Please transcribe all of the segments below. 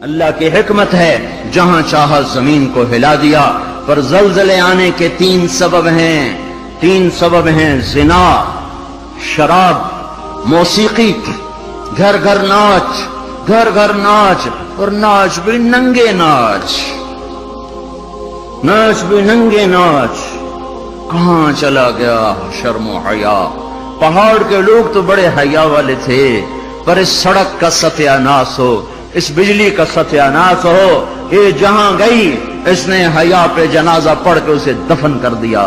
اللہ کی حکمت ہے جہاں چاہا زمین کو ہلا دیا، پر زلزلے آنے کے تین سبب ہیں زنا، شراب، موسیقی، گھر گھر ناچ، اور ناچ بھی ننگے ناچ، کہاں چلا گیا شرم و حیا؟ پہاڑ کے لوگ تو بڑے حیا والے تھے، پر اس سڑک کا ستیہ ناس ہو، اس بجلی کا ستیہ ناس ہو، یہ جہاں گئی اس نے حیا پہ جنازہ پڑھ کے اسے دفن کر دیا۔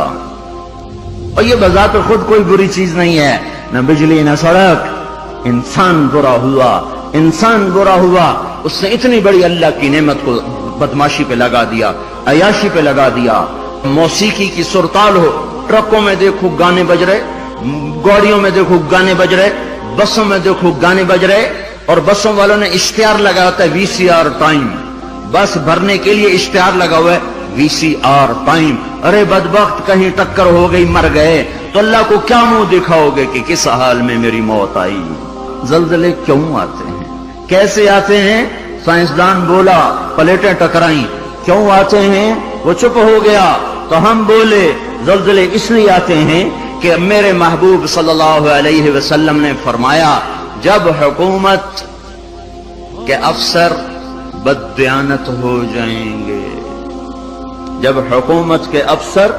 اور یہ بذات خود کوئی بری چیز نہیں ہے، نہ بجلی نہ سڑک، انسان برا ہوا، اس نے اتنی بڑی اللہ کی نعمت کو بدماشی پہ لگا دیا، عیاشی پہ لگا دیا۔ موسیقی کی سرتال ہو، ٹرکوں میں دیکھو گانے بج رہے، گاڑیوں میں دیکھو گانے بج رہے، بسوں میں دیکھو گانے بج رہے، اور بسوں والوں نے اشتہار لگا ہوتا ہے VCR ٹائم، بس بھرنے کے لیے اشتہار لگا ہوا ہے VCR ٹائم۔ ارے بدبخت، کہیں ٹکر ہو گئی، مر گئے تو اللہ کو کیا منہ دکھاؤ گے کہ کس حال میں میری موت آئی؟ زلزلے کیوں آتے ہیں، کیسے آتے ہیں؟ سائنسدان بولا پلیٹیں ٹکرائیں، کیوں آتے ہیں؟ وہ چپ ہو گیا تو ہم بولے زلزلے اس لیے آتے ہیں کہ میرے محبوب صلی اللہ علیہ وسلم نے فرمایا جب حکومت کے افسر بددیانت ہو جائیں گے، جب حکومت کے افسر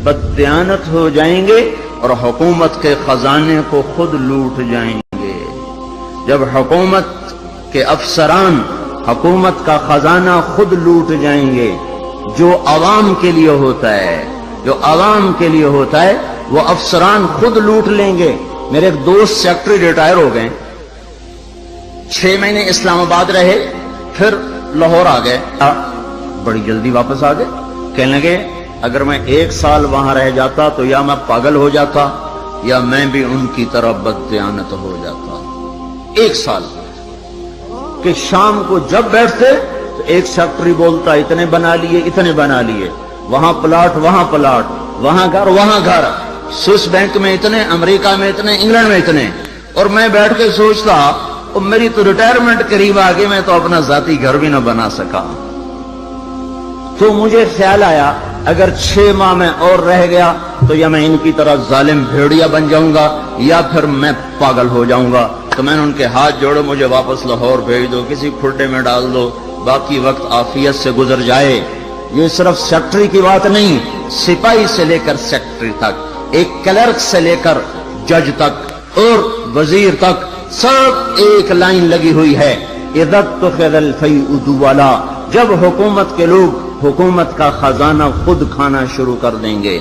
بددیانت ہو جائیں گے اور حکومت کے خزانے کو خود لوٹ جائیں گے، جب حکومت کے افسران حکومت کا خزانہ خود لوٹ جائیں گے، جو عوام کے لیے ہوتا ہے وہ افسران خود لوٹ لیں گے۔ میرے ایک دوست سیکٹری ریٹائر ہو گئے، 6 مہینے اسلام آباد رہے، پھر لاہور آ گئے، بڑی جلدی واپس آ گئے۔ کہنے لگے اگر میں 1 سال وہاں رہ جاتا تو یا میں پاگل ہو جاتا یا میں بھی ان کی طرح بددیانت ہو جاتا۔ 1 سال کہ شام کو جب بیٹھتے تو ایک سیکٹری بولتا اتنے بنا لیے، وہاں پلاٹ، وہاں گھر، سوئس بینک میں اتنے، امریکہ میں اتنے، انگلینڈ میں اتنے، اور میں بیٹھ کے سوچتا میری تو ریٹائرمنٹ قریب آ گئی، میں تو اپنا ذاتی گھر بھی نہ بنا سکا۔ تو مجھے خیال آیا اگر 6 ماہ میں اور رہ گیا تو یا میں ان کی طرح ظالم بھیڑیا بن جاؤں گا یا پھر میں پاگل ہو جاؤں گا۔ تو میں نے ان کے ہاتھ جوڑے، مجھے واپس لاہور بھیج دو، کسی کھڈے میں ڈال دو، باقی وقت عافیت سے گزر جائے۔ یہ صرف سیکٹری کی بات نہیں، سپاہی سے لے کر سیکٹری تک، ایک کلرک سے لے کر جج تک اور وزیر تک، سب ایک لائن لگی ہوئی ہے، اذا اتخذ الفیء دوالا، جب حکومت کے لوگ حکومت کا خزانہ خود کھانا شروع کر دیں گے۔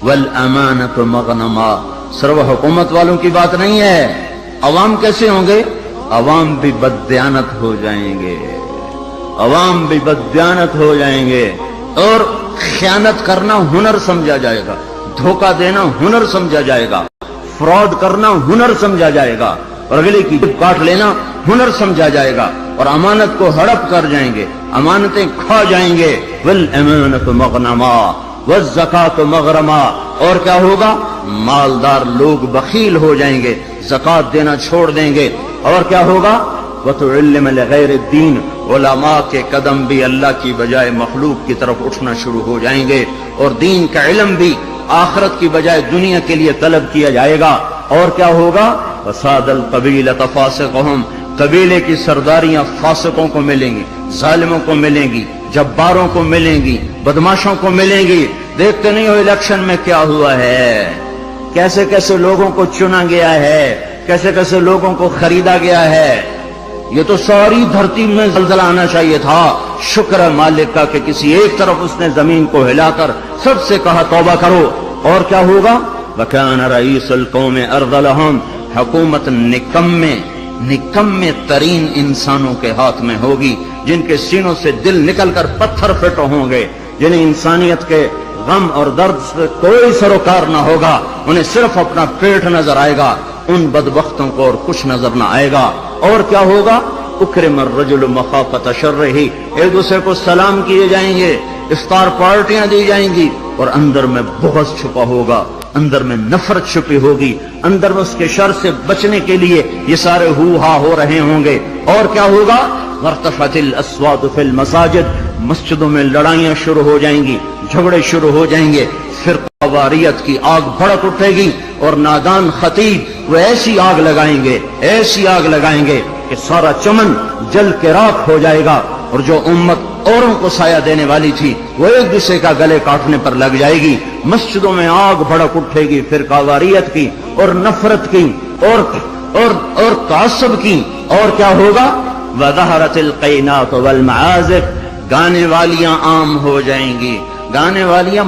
والامانۃ مغنما، صرف حکومت والوں کی بات نہیں ہے، عوام کیسے ہوں گے؟ عوام بھی بددیانت ہو جائیں گے، اور خیانت کرنا ہنر سمجھا جائے گا، دھوکہ دینا ہنر سمجھا جائے گا، فراڈ کرنا ہنر سمجھا جائے گا، اور اگلے کی کاٹ لینا ہنر سمجھا جائے گا، اور امانت کو ہڑپ کر جائیں گے، امانتیں کھا جائیں گے۔ والامانۃ مغنما والزکاۃ مغرما، اور کیا ہوگا؟ مالدار لوگ بخیل ہو جائیں گے، زکات دینا چھوڑ دیں گے، اور کیا ہوگا؟ وتعلم لغیر الدین، علماء کے قدم بھی اللہ کی بجائے مخلوق کی طرف اٹھنا شروع ہو جائیں گے، اور دین کا علم بھی آخرت کی بجائے دنیا کے لیے طلب کیا جائے گا، اور کیا ہوگا؟ وساد القبیلۃ فاسقہم، قبیلے کی سرداریاں فاسقوں کو ملیں گی، ظالموں کو ملیں گی، جباروں کو ملیں گی، بدماشوں کو ملیں گی۔ دیکھتے نہیں ہو الیکشن میں کیا ہوا ہے، کیسے کیسے لوگوں کو چنا گیا ہے، کیسے کیسے لوگوں کو خریدا گیا ہے۔ یہ تو ساری دھرتی میں زلزلہ آنا چاہیے تھا، شکر ہے مالک کا کہ کسی ایک طرف اس نے زمین کو ہلا کر سب سے کہا توبہ کرو، اور کیا ہوگا؟ وَكَانَ رَئِيسُ الْقَوْمِ أَرْذَلَهُمْ، حکومت نکمے ترین انسانوں کے ہاتھ میں ہوگی، جن کے سینوں سے دل نکل کر پتھر فٹ ہوں گے، جنہیں انسانیت کے غم اور درد سے کوئی سروکار نہ ہوگا، انہیں صرف اپنا پیٹ نظر آئے گا، ان بدبختوں کو اور کچھ نظر نہ آئے گا۔ اور کیا ہوگا؟ اکرم الرجل مخافۃ شرہ، ایک دوسرے کو سلام کیے جائیں گے، افطار پارٹیاں دی جائیں گی، اور اندر میں بغض چھپا ہوگا، اندر میں نفرت چھپی ہوگی، اندر میں اس کے شر سے بچنے کے لیے یہ سارے ہو ہا ہو رہے ہوں گے۔ اور کیا ہوگا؟ غرتفت الاسواد فی المساجد، مسجدوں میں لڑائیاں شروع ہو جائیں گی، جھگڑے شروع ہو جائیں گے، فرقہ واریت کی آگ بھڑک اٹھے گی، اور نادان خطیب وہ ایسی آگ لگائیں گے، ایسی آگ لگائیں گے کہ سارا چمن جل کے راکھ ہو جائے گا، اور جو امت اوروں کو سایہ دینے والی تھی وہ ایک دوسرے کا گلے کاٹنے پر لگ جائے گی۔ مسجدوں میں آگ بھڑک اٹھے گی فرقہ واریت کی اور نفرت کی اور تعصب کی، اور کیا ہوگا؟ وَظَهَرَتِ الْقَيْنَاتُ وَالْمَعَازِفُ، گانے والیاں عام ہو جائیں گی، گانے والیاں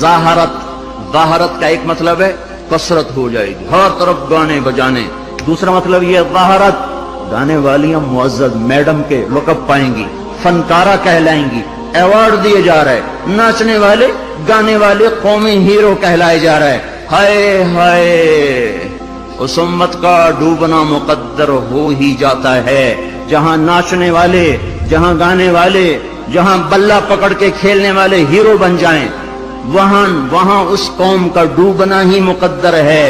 ظاہرت کا ایک مطلب ہے کثرت ہو جائے گی، ہر طرف گانے بجانے، دوسرا مطلب یہ ظاہرت، گانے والیاں معزز میڈم کے لقب پائیں گی، فنکارہ کہلائیں گی، ایوارڈ دیے جا رہے، ناچنے والے گانے والے قومی ہیرو کہلائے جا رہے۔ ہائے ہائے، اس امت کا ڈوبنا مقدر ہو ہی جاتا ہے، جہاں ناچنے والے، جہاں گانے والے، جہاں بلہ پکڑ کے کھیلنے والے ہیرو بن جائیں، وہاں اس قوم کا ڈوبنا ہی مقدر ہے،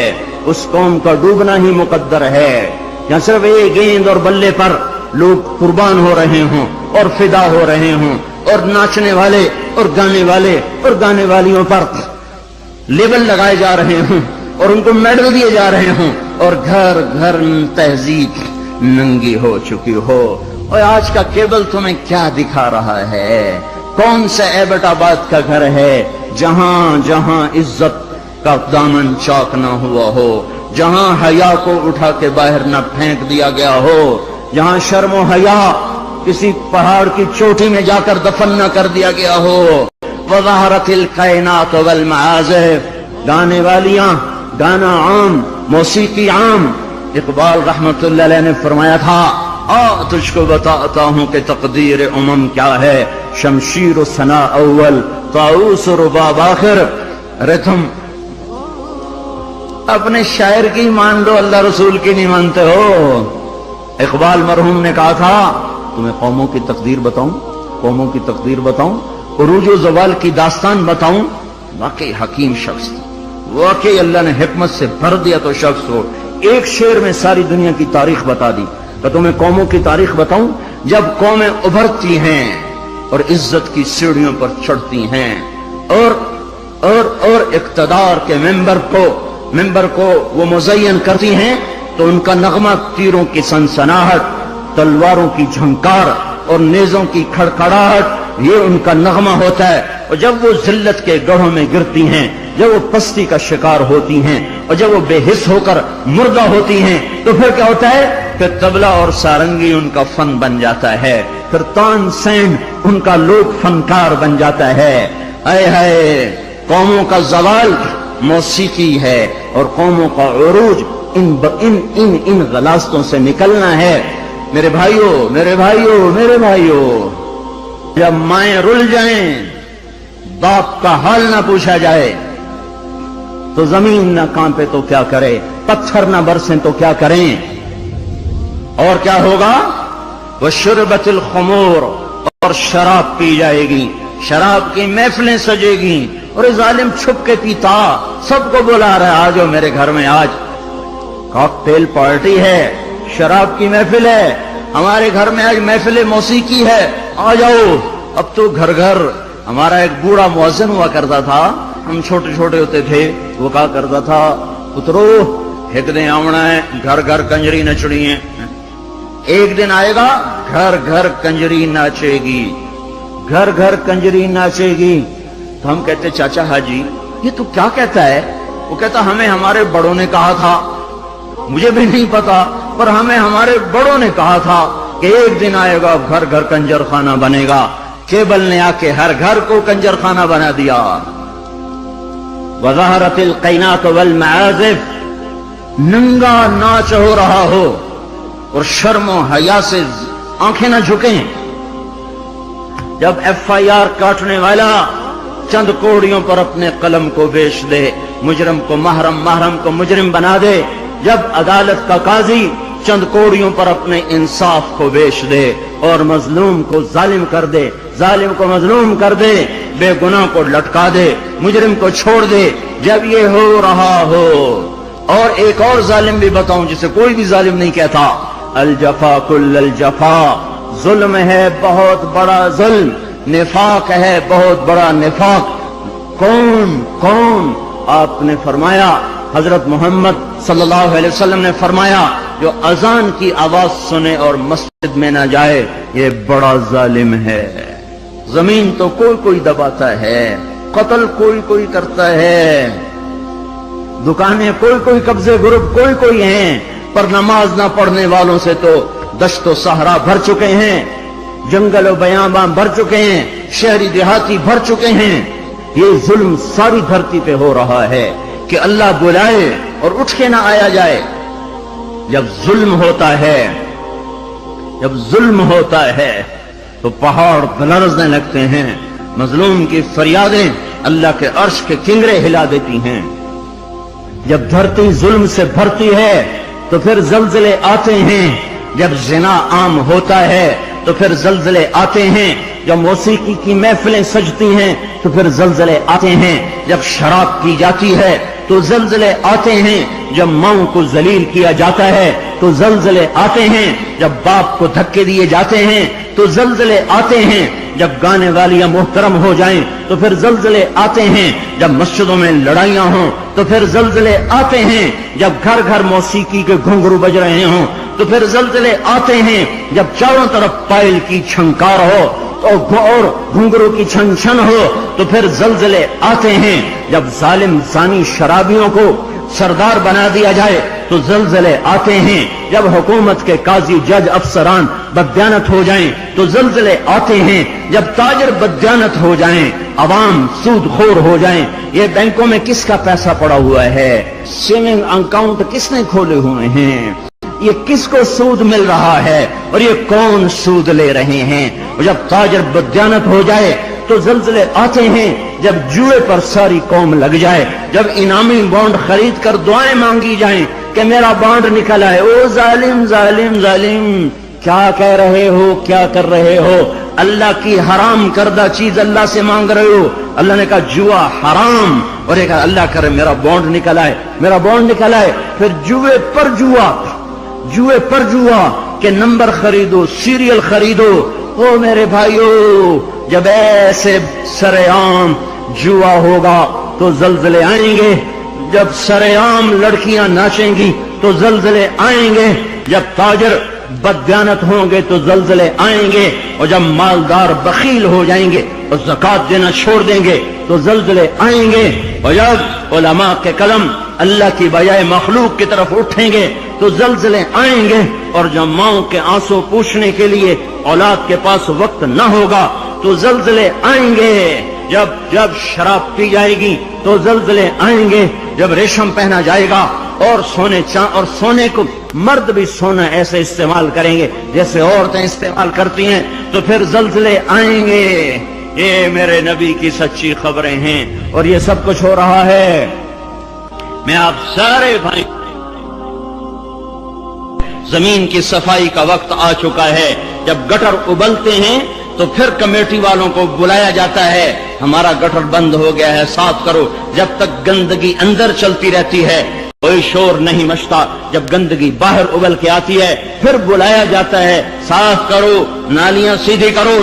اس قوم کا ڈوبنا ہی مقدر ہے۔ جہاں صرف ایک گیند اور بلے پر لوگ قربان ہو رہے ہوں اور فدا ہو رہے ہوں، اور ناچنے والے اور گانے والیوں پر لیبل لگائے جا رہے ہوں اور ان کو میڈل دیے جا رہے ہوں، اور گھر گھر تہذیب ننگی ہو چکی ہو۔ اور آج کا کیبل تمہیں کیا دکھا رہا ہے؟ کون سا ایبٹ آباد کا گھر ہے جہاں جہاں عزت کا دامن چاک نہ ہوا ہو، جہاں حیا کو اٹھا کے باہر نہ پھینک دیا گیا ہو، جہاں شرم و حیا کسی پہاڑ کی چوٹی میں جا کر دفن نہ کر دیا گیا ہو۔ وَظَهَرَتِ الْقَيْنَاتُ وَالْمَعَازِفُ، گانے والیاں، گانا عام، موسیقی عام۔ اقبال رحمت اللہ علیہ نے فرمایا تھا، تجھ کو بتاتا ہوں کہ تقدیر امم کیا ہے، شمشیر و ثنا اول، طاؤس و رباب آخر۔ ارے تم اپنے شاعر کی مان لو، اللہ رسول کی نہیں مانتے ہو۔ اقبال مرحوم نے کہا تھا، تمہیں قوموں کی تقدیر بتاؤں، قوموں کی تقدیر بتاؤں، عروج و زوال کی داستان بتاؤں۔ واقعی حکیم شخص، واقعی اللہ نے حکمت سے بھر دیا تو شخص ہو، ایک شعر میں ساری دنیا کی تاریخ بتا دی۔ کہ تمہیں قوموں کی تاریخ بتاؤں جب قومیں ابھرتی ہیں اور عزت کی سیڑھیوں پر چڑھتی ہیں اور اقتدار کے ممبر کو وہ مزین کرتی ہیں، تو ان کا نغمہ تیروں کی سنسناہٹ، تلواروں کی جھنکار اور نیزوں کی کھڑکھڑاہٹ، یہ ان کا نغمہ ہوتا ہے۔ اور جب وہ ذلت کے گڑھوں میں گرتی ہیں، جب وہ پستی کا شکار ہوتی ہیں، اور جب وہ بے حس ہو کر مردہ ہوتی ہیں، تو پھر کیا ہوتا ہے؟ پھر طبلہ اور سارنگی ان کا فن بن جاتا ہے، پھر تان سین ان کا لوک فنکار بن جاتا ہے۔ اے ہائے، قوموں کا زوال موسیقی ہے، اور قوموں کا عروج ان غلاستوں سے نکلنا ہے۔ میرے بھائیوں، جب مائیں رل جائیں، باپ کا حال نہ پوچھا جائے، تو زمین نہ کانپے تو کیا کرے، پتھر نہ برسیں تو کیا کریں، اور کیا ہوگا؟ وَشُرْبَتِ الْخُمُورُ، اور شراب پی جائے گی، شراب کی محفلیں سجے گی، اور ظالم چھپ کے پیتا، سب کو بلا رہا ہے، آجو میرے گھر میں، آج کاکٹیل پارٹی ہے، شراب کی محفل ہے، ہمارے گھر میں آج محفل موسیقی ہے، آ جاؤ۔ اب تو گھر گھر، ہمارا ایک بوڑھا مؤذن ہوا کرتا تھا، ہم چھوٹے چھوٹے ہوتے تھے، وہ کہا کرتا تھا، پترو ایک دن آونا ہے، گھر گھر کنجری نچڑی ہے، ایک دن آئے گا گھر گھر کنجری ناچے گی، گھر گھر کنجری ناچے گی۔ تو ہم کہتے، چاچا حاجی یہ تو کیا کہتا ہے؟ وہ کہتا، ہمیں ہمارے بڑوں نے کہا تھا، مجھے بھی نہیں پتا، پر ہمیں ہمارے بڑوں نے کہا تھا کہ ایک دن آئے گا گھر گھر کنجر خانہ بنے گا۔ کیبل نے آ کے ہر گھر کو کنجر خانہ بنا دیا۔ وَظَهَرَتِ الْقَيْنَاتُ وَالْمَعَازِفُ، ننگا ناچ ہو رہا ہو اور شرم و حیا سے آنکھیں نہ جھکیں۔ جب FIR کاٹنے والا چند کوڑیوں پر اپنے قلم کو بیچ دے، مجرم کو محرم کو مجرم بنا دے، جب عدالت کا قاضی چند کوڑیوں پر اپنے انصاف کو بیچ دے اور مظلوم کو ظالم کر دے، ظالم کو مظلوم کر دے، بے گناہ کو لٹکا دے، مجرم کو چھوڑ دے، جب یہ ہو رہا ہو، اور ایک اور ظالم بھی بتاؤں جسے کوئی بھی ظالم نہیں کہتا، الجفا کل الجفا، ظلم ہے بہت بڑا ظلم، نفاق ہے بہت بڑا نفاق۔ کون؟ آپ نے فرمایا، حضرت محمد صلی اللہ علیہ وسلم نے فرمایا، جو اذان کی آواز سنے اور مسجد میں نہ جائے یہ بڑا ظالم ہے۔ زمین تو کوئی دباتا ہے، قتل کوئی کرتا ہے، دکانیں کوئی قبضے گروپ کوئی ہیں، پر نماز نہ پڑھنے والوں سے تو دشت و صحرا بھر چکے ہیں، جنگل و بیاباں بھر چکے ہیں، شہری دیہاتی بھر چکے ہیں۔ یہ ظلم ساری دھرتی پہ ہو رہا ہے کہ اللہ بلائے اور اٹھ کے نہ آیا جائے۔ جب ظلم ہوتا ہے تو پہاڑ لرزنے لگتے ہیں، مظلوم کی فریادیں اللہ کے عرش کے کنگرے ہلا دیتی ہیں۔ جب دھرتی ظلم سے بھرتی ہے تو پھر زلزلے آتے ہیں، جب زنا عام ہوتا ہے تو پھر زلزلے آتے ہیں، جب موسیقی کی محفلیں سجتی ہیں تو پھر زلزلے آتے ہیں، جب شراب پی جاتی ہے تو زلزلے آتے ہیں، جب ماؤں کو ذلیل کیا جاتا ہے تو زلزلے آتے ہیں، جب باپ کو دھکے دیے جاتے ہیں تو زلزلے آتے ہیں، جب گانے والیاں محترم ہو جائیں تو پھر زلزلے آتے ہیں، جب مسجدوں میں لڑائیاں ہوں تو پھر زلزلے آتے ہیں، جب گھر موسیقی کے گھنگرو بج رہے ہوں تو پھر زلزلے آتے ہیں، جب چاروں طرف پائل کی چھنکار ہو اور گھنگرو کی چھن چھن ہو تو پھر زلزلے آتے ہیں، جب ظالم زانی شرابیوں کو سردار بنا دیا جائے تو زلزلے آتے ہیں، جب حکومت کے قاضی جج افسران بددیانت ہو جائیں تو زلزلے آتے ہیں، جب تاجر بددیانت ہو جائیں، عوام سود خور ہو جائیں۔ یہ بینکوں میں کس کا پیسہ پڑا ہوا ہے؟ سیونگ اکاؤنٹ کس نے کھولے ہوئے ہیں؟ یہ کس کو سود مل رہا ہے اور یہ کون سود لے رہے ہیں؟ اور جب تاجر بددیانت ہو جائے تو زلزلے آتے ہیں، جب جوئے پر ساری قوم لگ جائے، جب انعامی بانڈ خرید کر دعائیں مانگی جائیں کہ میرا بانڈ نکل آئے۔ او ظالم ظالم ظالم، کیا کہہ رہے ہو، کیا کر رہے ہو؟ اللہ کی حرام کردہ چیز اللہ سے مانگ رہے ہو۔ اللہ نے کہا جوا حرام، اور یہ کہا اللہ کرے میرا بانڈ نکل آئے، میرا بانڈ نکل آئے۔ پھر جوئے پر جوا کہ نمبر خریدو، سیریل خریدو۔ او میرے بھائیو، جب ایسے سرے عام جوا ہوگا تو زلزلے آئیں گے، جب سرے عام لڑکیاں ناچیں گی تو زلزلے آئیں گے، جب تاجر بددیانت ہوں گے تو زلزلے آئیں گے، اور جب مالدار بخیل ہو جائیں گے اور زکات دینا چھوڑ دیں گے تو زلزلے آئیں گے، اور جب علماء کے قلم اللہ کی بجائے مخلوق کی طرف اٹھیں گے تو زلزلے آئیں گے، اور جب ماؤں کے آنسو پوچھنے کے لیے اولاد کے پاس وقت نہ ہوگا تو زلزلے آئیں گے، جب شراب پی جائے گی تو زلزلے آئیں گے، جب ریشم پہنا جائے گا اور سونے کو مرد بھی سونا ایسے استعمال کریں گے جیسے عورتیں استعمال کرتی ہیں تو پھر زلزلے آئیں گے۔ یہ میرے نبی کی سچی خبریں ہیں اور یہ سب کچھ ہو رہا ہے۔ میں آپ سارے بھائی، زمین کی صفائی کا وقت آ چکا ہے۔ جب گٹر ابلتے ہیں تو پھر کمیٹی والوں کو بلایا جاتا ہے، ہمارا گٹر بند ہو گیا ہے، صاف کرو۔ جب تک گندگی اندر چلتی رہتی ہے کوئی شور نہیں مچتا، جب گندگی باہر ابل کے آتی ہے پھر بلایا جاتا ہے، صاف کرو، نالیاں سیدھی کرو۔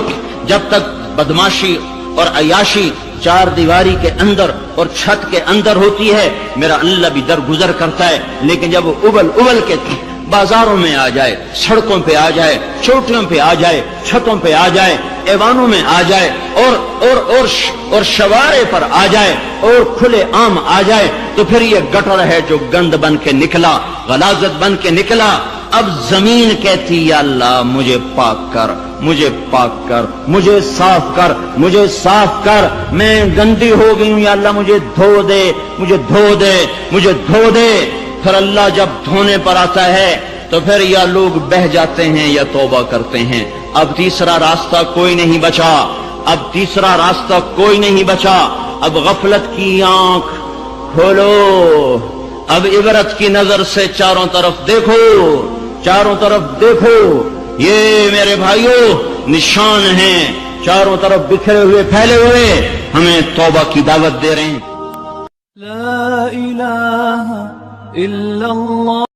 جب تک بدماشی اور عیاشی چار دیواری کے اندر اور چھت کے اندر ہوتی ہے میرا اللہ بھی درگزر کرتا ہے، لیکن جب وہ ابل کے بازاروں میں آ جائے، سڑکوں پہ آ جائے، چوٹیوں پہ آ جائے، چھتوں پہ آ جائے، ایوانوں میں آ جائے، اور شوارے پر آ جائے اور کھلے عام آ جائے تو پھر یہ گٹر ہے جو گند بن کے نکلا، غلاظت بن کے نکلا۔ اب زمین کہتی یا اللہ مجھے پاک کر، مجھے پاک کر، مجھے صاف کر، مجھے صاف کر، میں گندی ہو گئی ہوں، یا اللہ مجھے دھو دے، مجھے دھو دے، مجھے دھو دے۔ پھر اللہ جب دھونے پر آتا ہے تو پھر یا لوگ بہہ جاتے ہیں یا توبہ کرتے ہیں۔ اب تیسرا راستہ کوئی نہیں بچا، اب تیسرا راستہ کوئی نہیں بچا۔ اب غفلت کی آنکھ کھولو، اب عبرت کی نظر سے چاروں طرف دیکھو، چاروں طرف دیکھو۔ یہ میرے بھائیوں نشان ہیں، چاروں طرف بکھرے ہوئے پھیلے ہوئے، ہمیں توبہ کی دعوت دے رہے ہیں۔ لا الہ الا اللہ